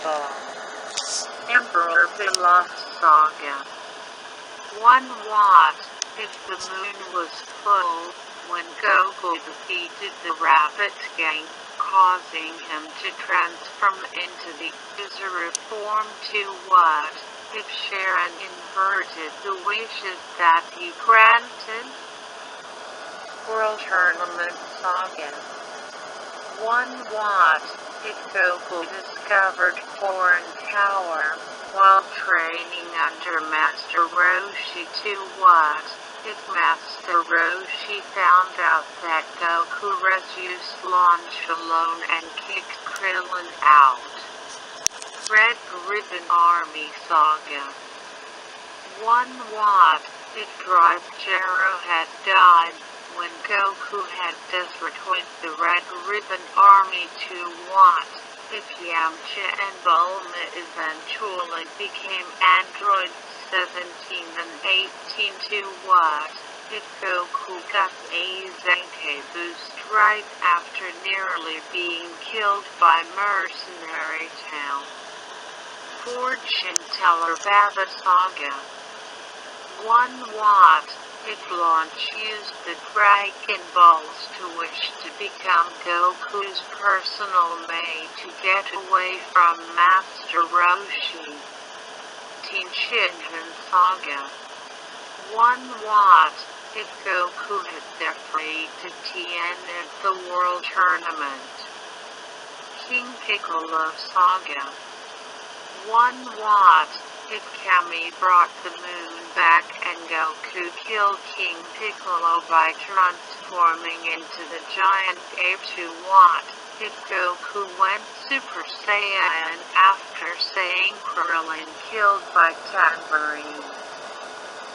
Ball. Emperor Villa Saga. 1 Watt. If the moon was full, when Goku defeated the Rabbit Gang, causing him to transform into the user form 2 Watt. If Sharon inverted the wishes that he granted. World Tournament Saga. 1 Watt. If Goku discovered foreign power while training under Master Roshi 2 Watt. If Master Roshi found out that Goku used launch alone and kicked Krillin out. Red Ribbon Army Saga. 1 Watt. If Drive Gero had died when Goku had desperate with the Red Ribbon Army 2 Watt. If Yamcha and Bulma eventually became androids 17 and 18 2 Watt. If Goku got a Zenkai boost right after nearly being killed by Mercenary Town. Fortune Teller Baba Saga. 1 Watt. If Launch used the Dragon Balls to wish to become Goku's personal mate to get away from Master Roshi. Teen Shinran Saga. 1 Watt. If Goku had defeated Tien at the World Tournament. King Piccolo Saga. 1 Watt. If Kami brought the moon back and Goku killed King Piccolo by transforming into the giant ape 2 Watt. If Goku went Super Saiyan after saying Krillin killed by Tambourine.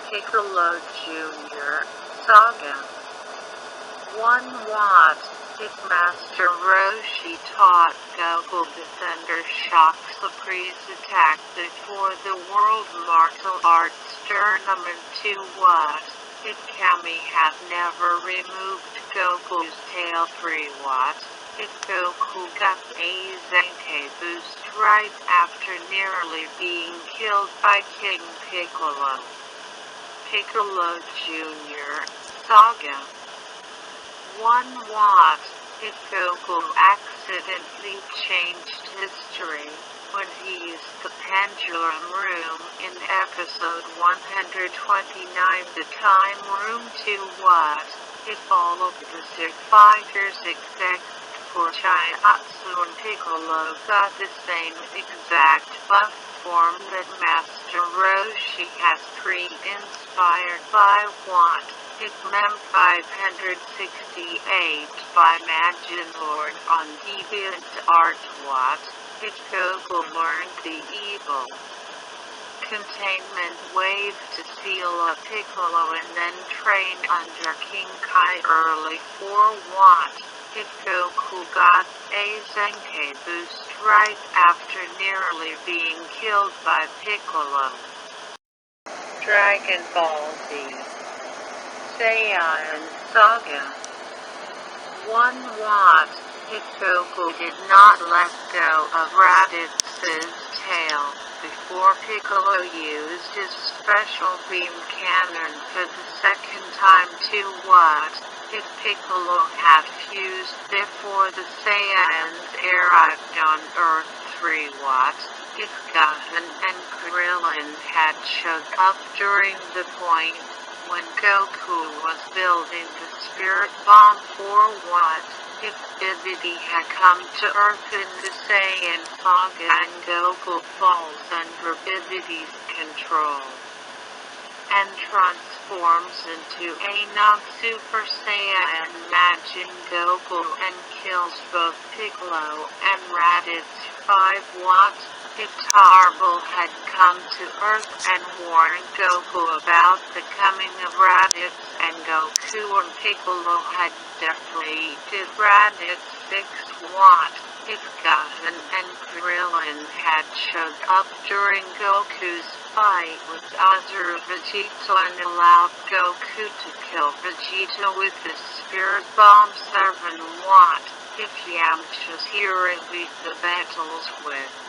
Piccolo Jr. Saga. 1 Watt. If Master Roshi taught Goku the Thunder Shock Surprise attack before the World Martial Arts Tournament 2 Watt. If Kami had never removed Goku's tail 3 Watt. If Goku got a Zenkai boost right after nearly being killed by King Piccolo. Piccolo Jr. Saga. 1 Watt. If Goku accidentally changed history when he used the Pendulum Room in episode 129 the Time Room 2 Watt. If all of the Zig fighters except for Chiatsu and Piccolo got the same exact buff form that Master Roshi has pre-inspired by Watt. If Mem 568 by Majin Lord on Deviant Art Watt. If Goku learned the evil containment wave to seal a Piccolo and then train under King Kai early 4 Watt. If Goku got a Zenkai boost right after nearly being killed by Piccolo. Dragon Ball Z. Saiyan Saga. 1 Watt. If Goku did not let go of Raditz's tail before Piccolo used his special beam cannon for the second time 2 Watt. If Piccolo had fused before the Saiyans arrived on Earth 3 Watt. If Gohan and Krillin had showed up during the point when Goku was building the Spirit Bomb 4 Watt. If Bibidi had come to Earth in the Saiyan Saga and Goku falls under Bibidi's control and transforms into a non-Super Saiyan Majin Goku and kills both Piccolo and Raditz 5 Watt. If Tarble had come to Earth and warned Goku about the coming of Raditz and Goku and Piccolo had defeated Raditz 6 Watt. If Gohan and Krillin had showed up during Goku's fight with Azure Vegeta and allowed Goku to kill Vegeta with the Spirit Bomb 7 Watt. If Yamcha's hero beat the battles with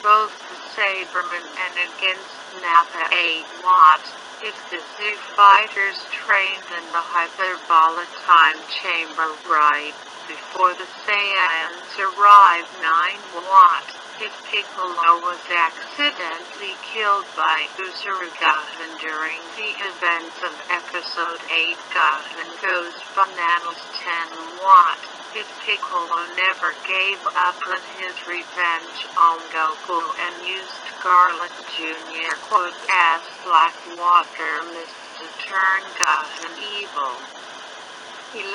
both the Saberman and against Nappa 8 Watt. If the Zoo fighters trained in the hyperbolic time chamber right before the Saiyans arrived 9 Watt. If Piccolo was accidentally killed by Uzuragaten during the events of Episode 8, Gaten Goes Bananas 10 Watt. If Piccolo never gave up on his revenge on Goku and used Garlic Jr. as black water mist to turn Gaten evil. 11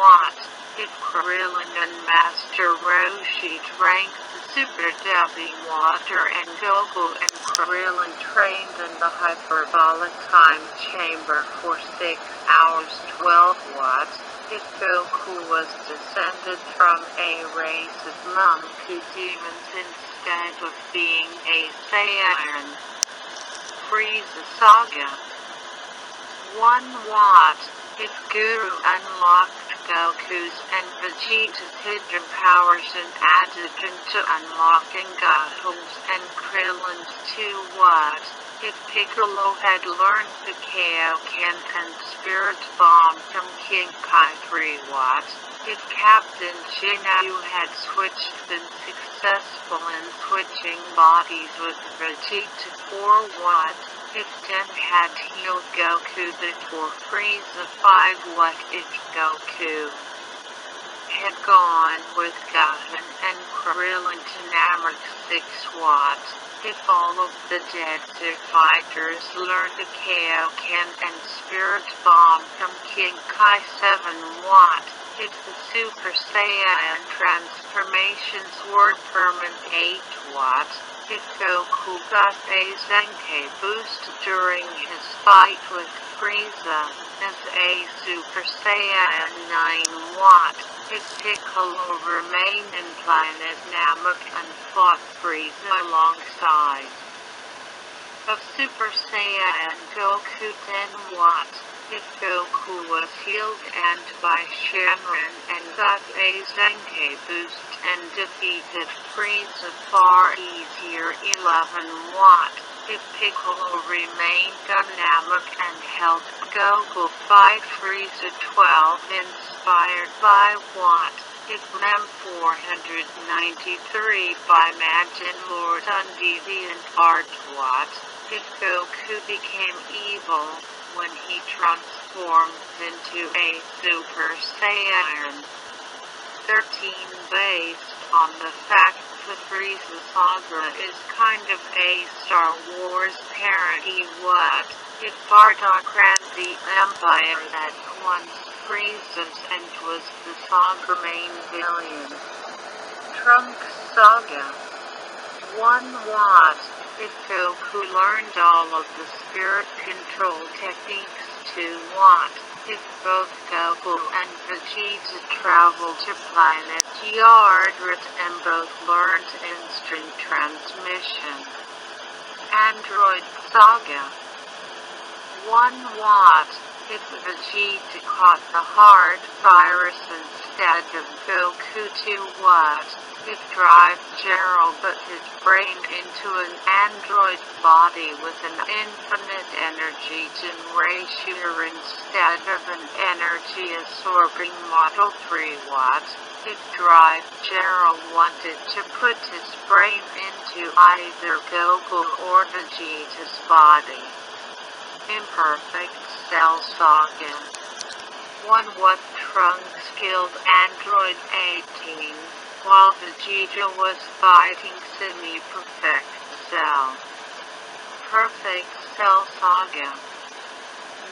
Watt. If Krillin and Master Roshi drank the Super Deadly Water and Goku and Krillin trained in the hyperbolic time chamber for 6 hours 12 Watt. If Goku was descended from a race of monkey demons instead of being a Saiyan. Frieza Saga. 1 Watt. If Guru unlocked Goku's and Vegeta's hidden powers and added into unlocking Goku's and Krillin's 2 Watt. If Piccolo had learned the kaio-ken and Spirit Bomb from King Kai 3 Watt. If Captain Shinju had been successful in switching bodies with Vegeta 4 Watt. If Den had healed Goku before Frieza 5 Watt. If Goku had gone with Gaten and Krillin to Namek 6 Watt. If all of the dead Zoo fighters learned the kaio-ken and Spirit Bomb from King Kai 7 Watt. If the Super Saiyan transformations were permanent 8 Watt. If Goku got a Zenkai boost during his fight with Frieza as a Super Saiyan 9 Watt. If Piccolo remained in Planet Namek and fought Frieza alongside of Super Saiyan Goku 10 Watt. If Goku was healed and by Shenron and got a Zenkai boost and defeated Frieza far easier 11 Watt. If Piccolo remained on Namek and helped Goku fight Frieza 12 inspired by Watt. If Mem 493 by Majin Lord Undeviant Art Watt. If Goku became evil when he transformed into a Super Saiyan. 13 Based on the fact the Frieza Saga is kind of a Star Wars parody. What if Bardock ran the Empire that once Frieza's and was the Saga main villain? Trunks Saga. 1 Watt. If Goku learned all of the spirit control techniques 2 Watt. If both Goku and Vegeta traveled to planet Yardrat and both learned instant transmission. Android Saga. 1 Watt. If Vegeta caught the heart virus instead of Goku 2 Watt. If Drive Gerald put his brain into an android body with an infinite energy generator instead of an energy-absorbing Model 3 Watt. If Drive Gerald wanted to put his brain into either Goku or Vegeta's body. Imperfect Cell Saga. 1 Watt. Trunks killed Android 18. While Vegeta was fighting Semi-Perfect Cell. Perfect Cell Saga.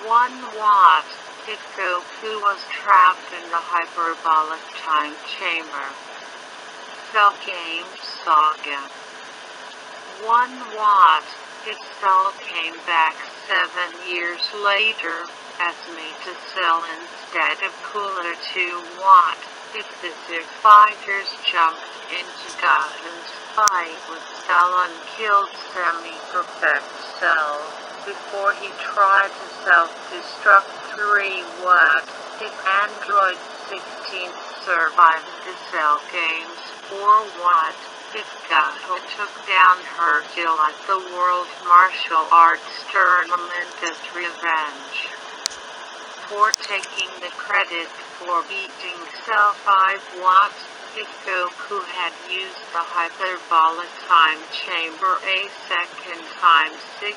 1 Watt. If Goku was trapped in the hyperbolic time chamber. Cell Game Saga. 1 Watt. If Cell came back 7 years later as Meta Cell instead of Cooler 2 Watt. If the Zoo fighters jumped into Gaten's fight with Cell and killed Semi-Perfect Cell before he tried to self-destruct 3 Watt. If Android 16 survived the Cell Game's 4 Watt. if Goku took down Hercule at the World Martial Arts Tournament as revenge for taking the credit for beating Cell 5 watts, if Goku had used the hyperbolic time chamber a second time 6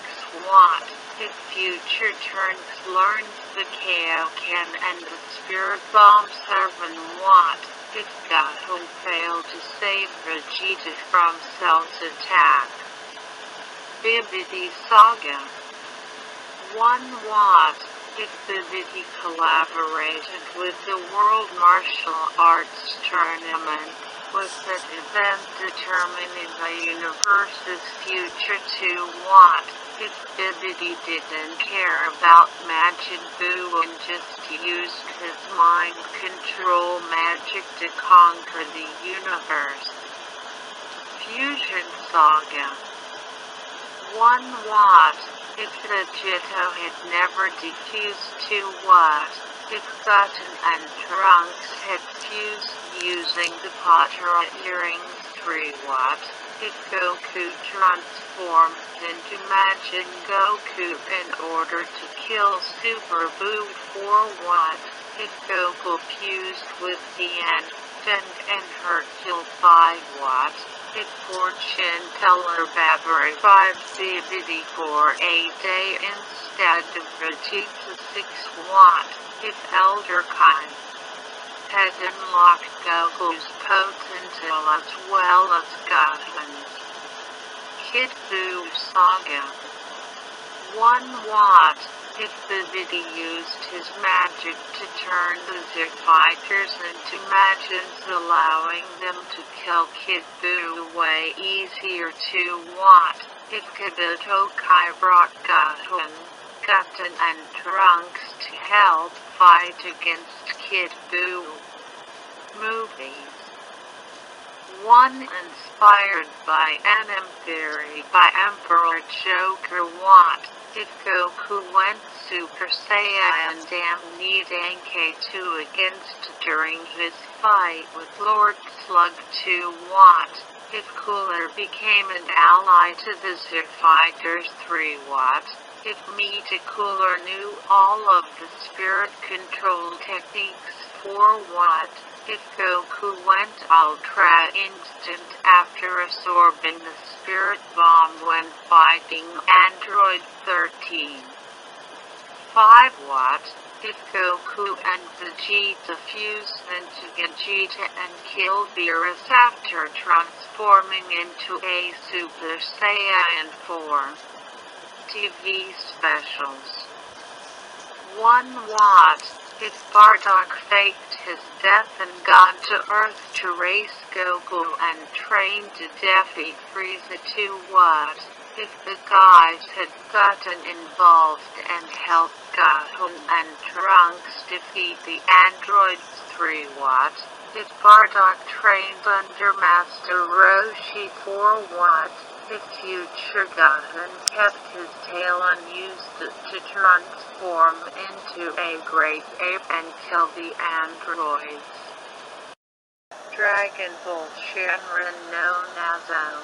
watt, if future Trunks learns the kaio-ken and the spirit bomb 7 watt, if Goku failed to save Vegeta from Cell's attack. Bibbidi Saga 1 watt. If Bibbidi collaborated with the World Martial Arts Tournament, was that event determining the universe's future 2 watt. If Bibbidi didn't care about Majin Buu and just used his mind control magic to conquer the universe. Fusion Saga 1 watt. If Vegeta had never defused 2 watt, if Goten and Trunks had fused using the Potara earrings 3 watt, if Goku transformed into Majin Goku in order to kill Super Buu 4 watt, if Goku fused with Tien and Hercule 5 watt, if fortune teller Babri 5 Bibbidi for a day instead of Vegeta 6 watt, if Elder Kai had unlocked Goku's potential as well as Goten's. Kid Buu Saga 1 watt. If Bibbidi used his magic to turn the Z fighters into Majins, allowing them to kill Kid Buu way easier 2 watt. If Kabuto Kai brought Goten and Trunks to help fight against Kid Buu. Movies 1. Inspired by Anime Theory by Emperor Joker Watt. If Goku went Super Saiyan Damn K2 against during his fight with Lord Slug 2 watt, if Cooler became an ally to the Z Fighters 3 watt, if Meta Cooler knew all of the spirit control techniques 4 watt, if Goku went Ultra Instant after absorbing the Spirit Bomb when fighting Android 13. 5 watt. If Goku and Vegeta fused into Vegeta and killed Beerus after transforming into a Super Saiyan 4. TV specials 1 watt. If Bardock faked his death and got to Earth to race Goku and train to defeat Frieza 2 watt, if the guys had gotten involved and helped Goku and Trunks defeat the androids 3 watt, if Bardock trained under Master Roshi 4 watt, if future Goten kept his tail unused to transform into a great ape and kill the androids. Dragon Ball Shenron no Nazo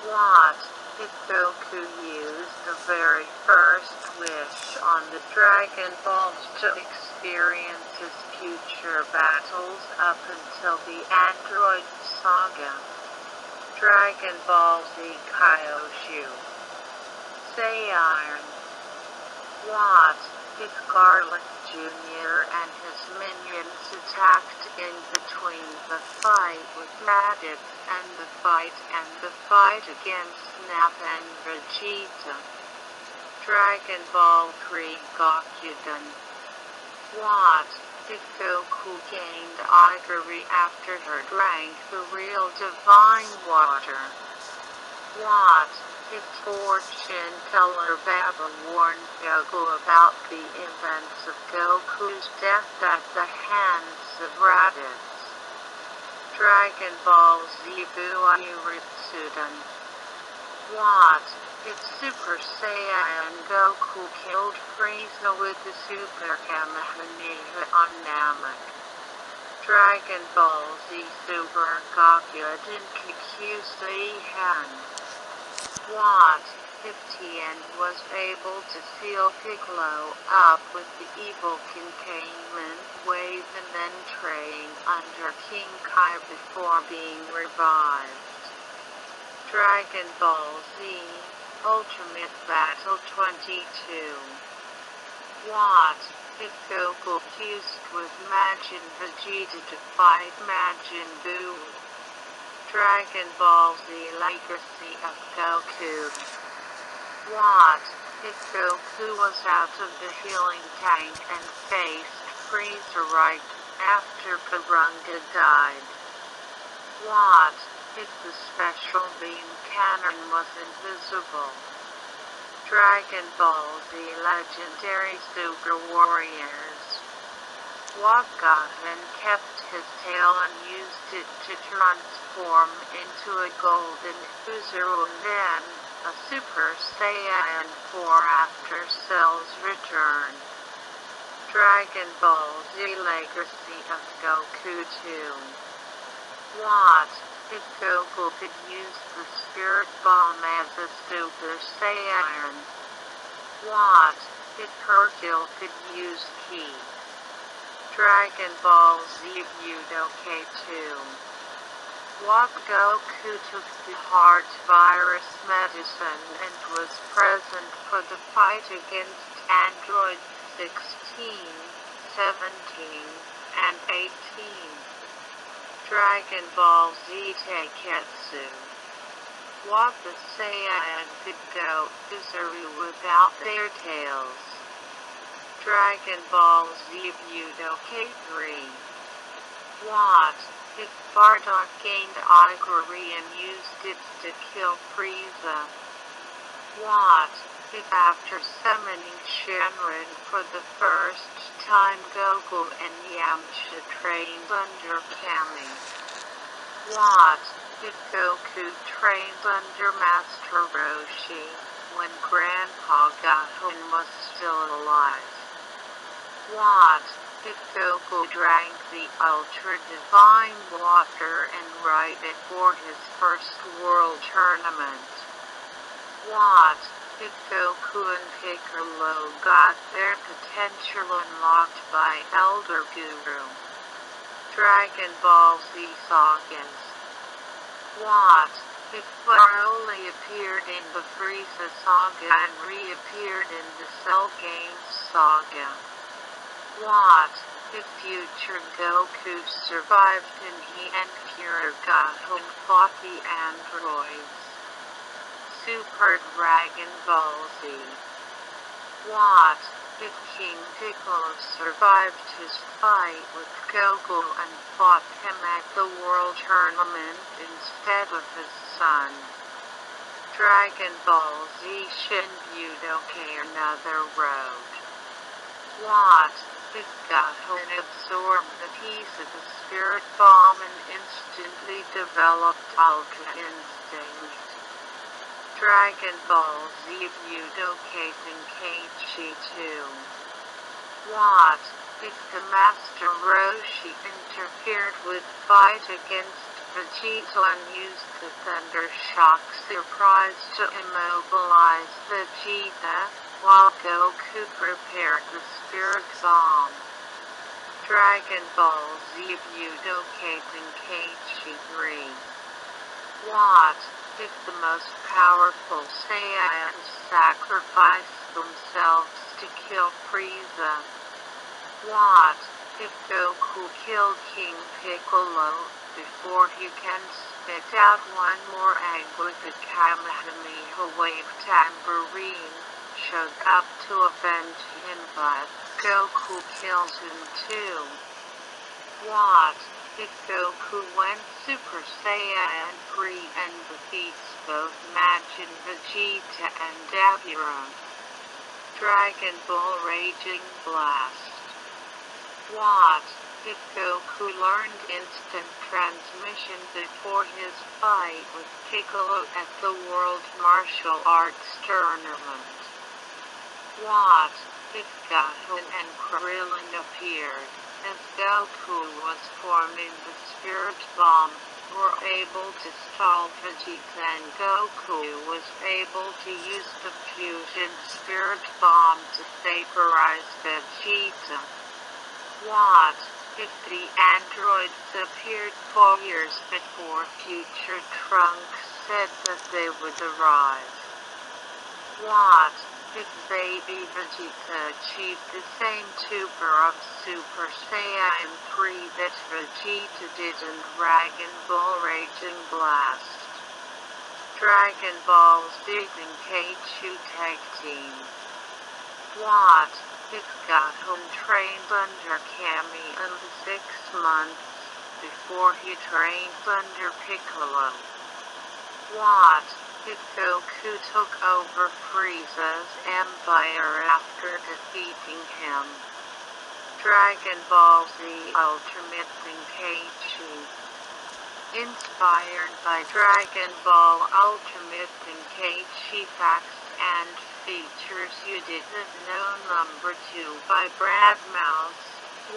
Watt. If Goku used the very first wish on the Dragon Balls to experience his future battles up until the Android Saga. Dragon Ball Z Kaioshu. Say Iron. Watt. If Garlic Jr. and his minions attacked in between the fight with Raditz and the fight against Snap and Vegeta. Dragon Ball 3 Gokuden. Watt. If Goku gained Igari after her drank the real divine water. Watt. If fortune teller Baba warned Goku about the events of Goku's death at the hands of Raditz. Dragon Ball Z Buu Ritsuden. Watt. If Super Saiyan Goku killed Frieza with the Super Kamehameha on Namek. Dragon Ball Z Super Kaio-ken Kikusehan. What if Tien was able to seal Piccolo up with the evil containment wave and then train under King Kai before being revived? Dragon Ball Z Ultimate Battle 22. What if Goku fused with Majin Vegeta to fight Majin Buu? Dragon Ball Z Legacy of Goku. What if Goku was out of the healing tank and faced Frieza right after Kurunga died? What if the special beam cannon was invisible? Dragon Ball Z Legendary Super Warriors. What Gohan kept his tail and used it to transform into a golden Uzaru and then a Super Saiyan 4 after Cell's return? Dragon Ball Z Legacy of Goku 2. What if Goku could use the Spirit Bomb as a Super Saiyan? What if Hercule could use Ki? Dragon Ball Z Budokai 2. What Goku took the heart virus medicine and was present for the fight against Android 16, 17, and 18? Dragon Ball Z Taiketsu. What the Saiyan could go Uzaru without their tails? Dragon Ball Z Budokai 3. What if Bardock gained Akari and used it to kill Frieza? What if after summoning Shenron for the first time Goku and Yamcha trained under Kami? What if Goku trained under Master Roshi when Grandpa Gohan was still alive? What if Goku drank the Ultra Divine Water and right before his first World Tournament? What if Goku and Piccolo got their potential unlocked by Elder Guru? Dragon Ball Z Sagas. What if Broly appeared in the Frieza Saga and reappeared in the Cell Games Saga? What if future Goku survived and he and pure Gohan fought the androids? Super Dragon Ball Z. What if King Piccolo survived his fight with Goku and fought him at the World Tournament instead of his son? Dragon Ball Z Shin Budokai Another Road. What if Gohan absorbed a piece of the Spirit Bomb and instantly developed Ultra Instinct? Dragon Ball Z Budokai Tenkaichi 2. What if the Master Roshi interfered with fight against Vegeta and used the Thunder Shock surprise to immobilize Vegeta, while Goku prepared the Spirit Bomb? Dragon Ball Z Budokai Tenkaichi 3. What if the most powerful Saiyans sacrificed themselves to kill Frieza? What if Goku killed King Piccolo before he can spit out one more egg with the Kamehameha Wave Tambourine, showed up to avenge him but Goku kills him too? What if Goku went Super Saiyan 3 and defeats both Majin Vegeta and Dabura? Dragon Ball Raging Blast. What if Goku learned instant transmission before his fight with Piccolo at the World Martial Arts Tournament? What if Gohan and Krillin appeared? as Goku was forming the Spirit Bomb, were able to stall Vegeta, and Goku was able to use the Fusion Spirit Bomb to vaporize Vegeta. What if the androids appeared 4 years before future Trunks said that they would arrive? What if baby Vegeta achieved the same super of Super Saiyan 3 that Vegeta did in Dragon Ball Raging Blast? Dragon Ball Z and Kaiju Tag Team. What if Goku trained under Kami in the 6 months before he trained under Piccolo? What if Goku took over Frieza's empire after defeating him? Dragon Ball Z Ultimate Tenkaichi. Inspired by Dragon Ball Ultimate Tenkaichi facts and features you didn't know. Number 2 by Brad Mouse.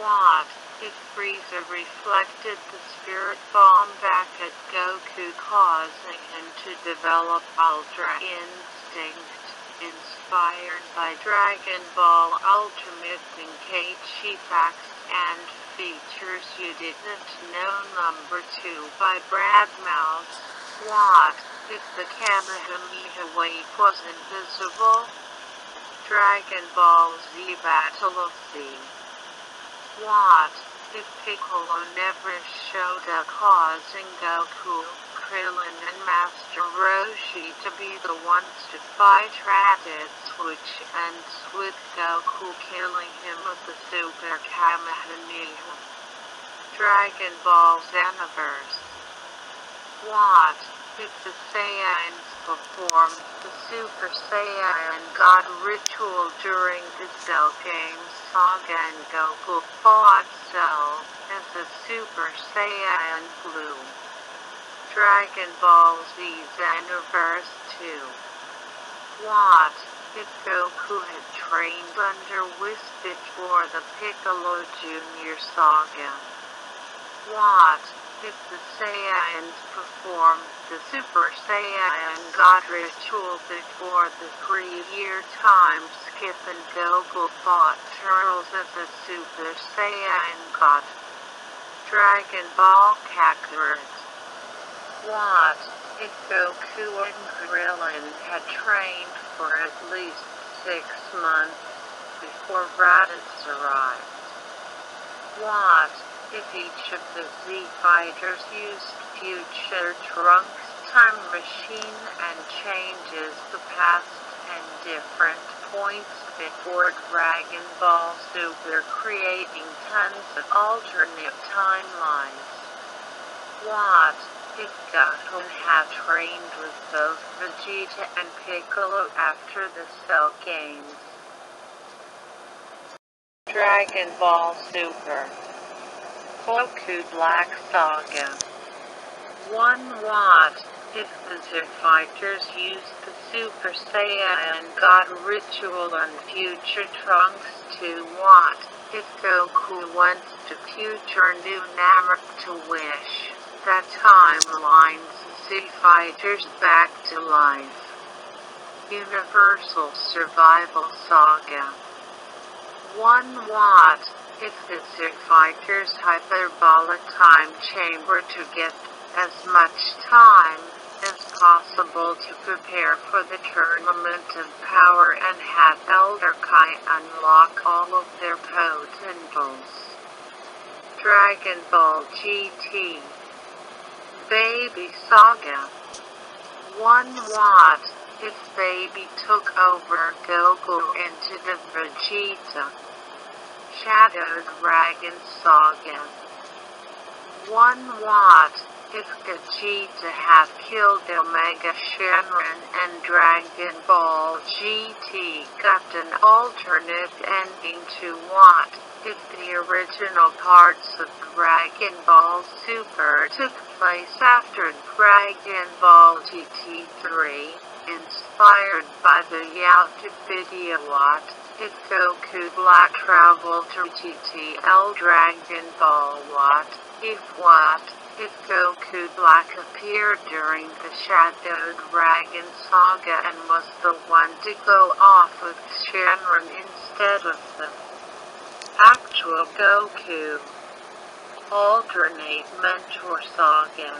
What if Frieza reflected the Spirit Bomb back at Goku, causing him to develop Ultra Instinct? Inspired by Dragon Ball Ultimate Tenkaichi facts and features you didn't know. Number 2 by Brad Mouse. What if the Kamehameha wave was invisible? Dragon Ball Z Battle of Z. What if Piccolo never showed up, causing Goku, Krillin, and Master Roshi to be the ones to fight Raditz, which ends with Goku killing him with the Super Kamehameha? Dragon Ball Xenoverse. What if the Saiyans performed the Super Saiyan God ritual during the Cell Games saga, and Goku fought Cell as a Super Saiyan Blue? Dragon Ball Z Xenoverse 2. What if Goku had trained under Whis before the Piccolo Jr. saga? What if the Saiyans performed the Super Saiyan God ritual before the 3-year time skip, and Goku fought Turtles as a Super Saiyan God? Dragon Ball Kakarot. What if Goku and Krillin had trained for at least 6 months before Raditz arrived? What if each of the Z fighters used future Trunks' time machine and changes the past and different points before Dragon Ball Super, creating tons of alternate timelines? What if Goku had trained with both Vegeta and Piccolo after the Cell Games? Dragon Ball Super. Goku Black Saga. 1. What if the Z fighters used the Super Saiyan God ritual on future Trunks 2? What if Goku went to future New Namek to wish that timeline's Z fighters back to life? Universal Survival Saga. 1. What if the Z fighters hyperbolic time chamber to get as much time as possible to prepare for the Tournament of Power, and had Elder Kai unlock all of their potentials? Dragon Ball GT. Baby Saga. 1. What if Baby took over Goku into the Vegeta Shadow Dragon Saga? 1. What if Vegeta had killed Omega Shenron and Dragon Ball GT got an alternate ending to? What if the original parts of Dragon Ball Super took place after Dragon Ball GT 3, inspired by the YouTube video? What If Goku Black traveled to TTL Dragon Ball what? If what? If Goku Black appeared during the Shadow Dragon Saga and was the one to go off with Shenron instead of the actual Goku. Alternate Mentor Saga.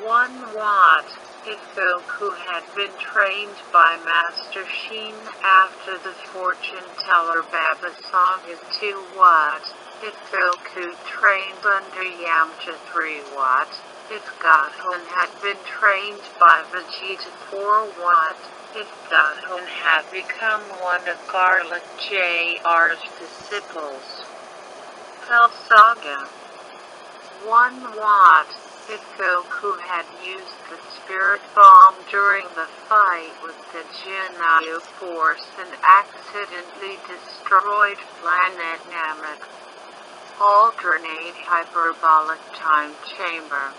1 What? If Goku had been trained by Master Sheen after the Fortune Teller Baba Saga 2 What? If Goku trained under Yamcha 3 What? If Gohan had been trained by Vegeta 4 What? If Gohan had become one of Garlic Jr.'s disciples. Cell Saga. 1 What? If Goku had used the Spirit Bomb during the fight with the Jinyu Force and accidentally destroyed Planet Namek. Alternate Hyperbolic Time Chamber.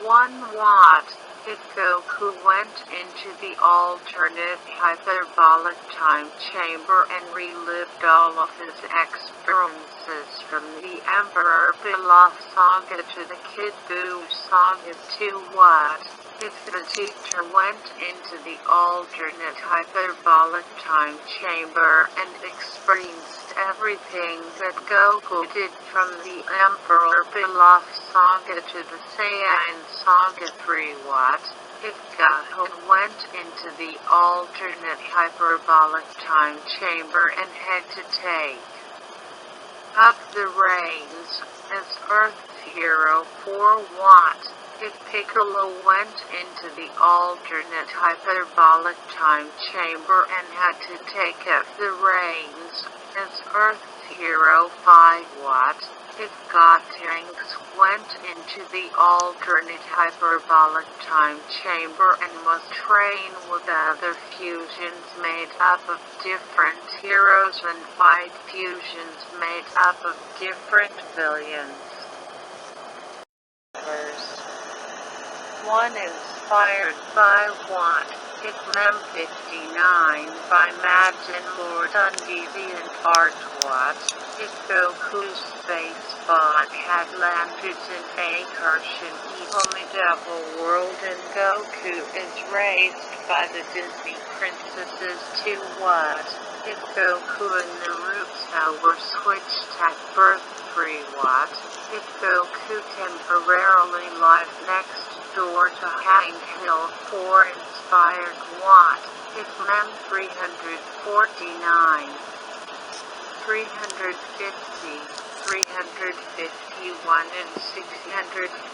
1 What? If Goku went into the alternate hyperbolic time chamber and relived all of his experiences from the Emperor Pilaf Saga to the Kid Buu Saga 2 What? If Vegeta went into the alternate hyperbolic time chamber and experienced everything that Goku did from the Emperor Pilaf Saga to the Saiyan Saga 3 What? If Gohan went into the alternate hyperbolic time chamber and had to take up the reins as Earth's hero 4 What? If Piccolo went into the alternate hyperbolic time chamber and had to take up the reins as Earth's hero 5 What? If Gotenks went into the alternate hyperbolic time chamber and was trained with other fusions made up of different heroes and 5 fusions made up of different villains. 1 Inspired by what? If Mem 59 by Majin Lord Undeviant Art What? If Goku's space bot had landed in a Cartian evil medieval world and Goku is raised by the Disney princesses to what? If Goku and Naruto were switched at birth 3 What? If Goku temporarily lived next door to Hang Hill 4 Inspired what? If Mem 349, 350, 351 and 649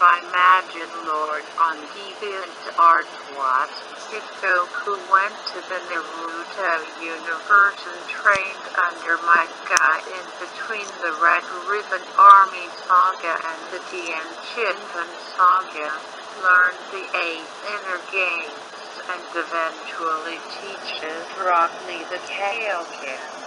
by Majin Lord on Deviant Art what? If Goku went to the Naruto universe and trained under Manga in between the Red Ribbon Army Saga and the Tien Shinhan Saga, learned the 8 inner games, and eventually teaches Rockney the kaio-ken.